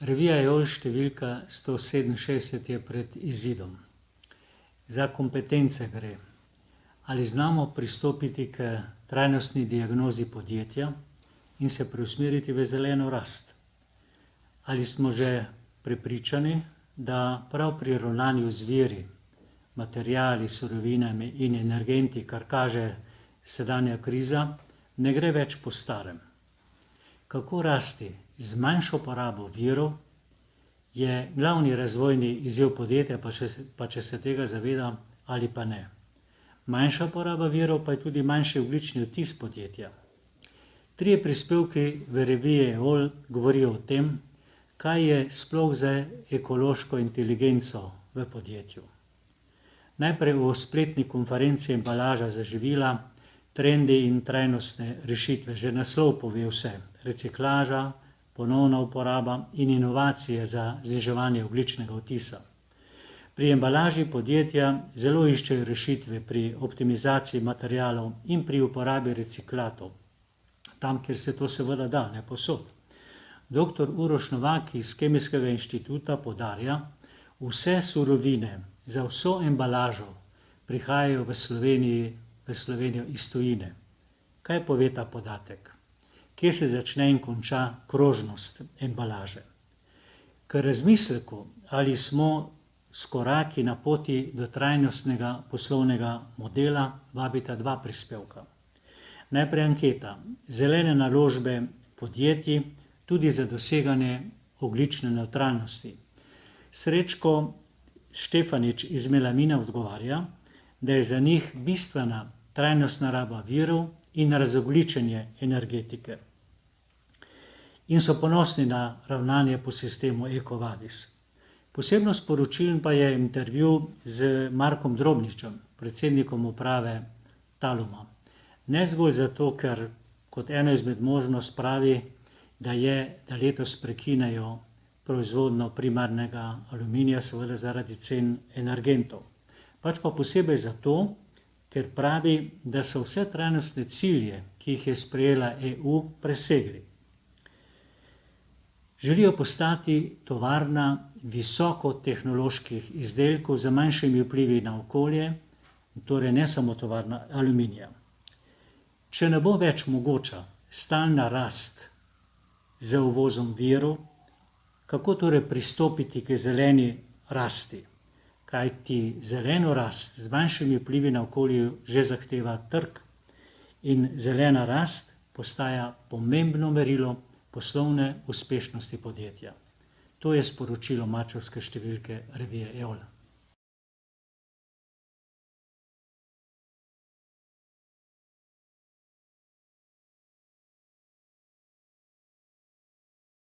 Revija EOL številka 167 je pred izidom. Za kompetence gre. Ali znamo pristopiti k trajnostni diagnozi podjetja in se preusmeriti v zeleno rast? Ali smo že prepričani, da prav pri ravnanju z viri, materiali, surovinami in energenti, kar kaže sedanja kriza, ne gre več po starem? Kako rasti z manjšo porabo virov je glavni razvojni izziv podjetja, pa če se tega zaveda ali pa ne. Manjša poraba virov pa je tudi manjši ogljični odtis podjetja. 3 prispevki v reviji EOL govorijo o tem, kaj je sploh za ekološko inteligenco v podjetju. Najprej o spletni konferenci Embalaža za živila, trendi in trajnostne rešitve. Že naslov pove vse. Reciklaža, ponovna uporaba in inovacije za zniževanje ogljičnega odtisa. Pri embalaži podjetja zelo iščejo rešitve pri optimizaciji materialov in pri uporabi reciklatov. Tam, kjer se to seveda da, ne povsod. Dr. Uroš Novak iz Kemijskega inštituta poudarja, vse surovine za vso embalažo prihajajo v Slovenijo iz tujine. Kaj pove ta podatek? Kje se začne in konča krožnost embalaže? K razmisleku, ali smo s koraki na poti do trajnostnega poslovnega modela, vabita 2 prispevka. Najprej anketa. Zelene naložbe podjetij tudi za doseganje ogljične nevtralnosti. Srečko Štefanič iz Melamina odgovarja, da je za njih bistvena trajnostna raba virov in razogljičenje energetike. In so ponosni na ravnanje po sistemu EcoVadis. Posebno sporočilen pa je intervju z Markom Drobničem, predsednikom uprave Taluma. Ne zgolj zato, ker kot eno izmed možnosti pravi, da letos prekinejo proizvodnjo primarnega aluminija, seveda zaradi cen energentov. Pač pa posebej zato, ker pravi, da so vse trajnostne cilje, ki jih je sprejela EU, presegli. Želijo postati tovarna visokotehnoloških izdelkov z manjšimi vplivi na okolje, torej ne samo tovarna aluminija. Če ne bo več mogoča stalna rast z uvozom virov, kako torej pristopiti k zeleni rasti? Kajti zeleno rast z manjšimi vplivi na okolje že zahteva trg in zelena rast postaja pomembno merilo poslovne uspešnosti podjetja. To je sporočilo marčevske številke revije EOL.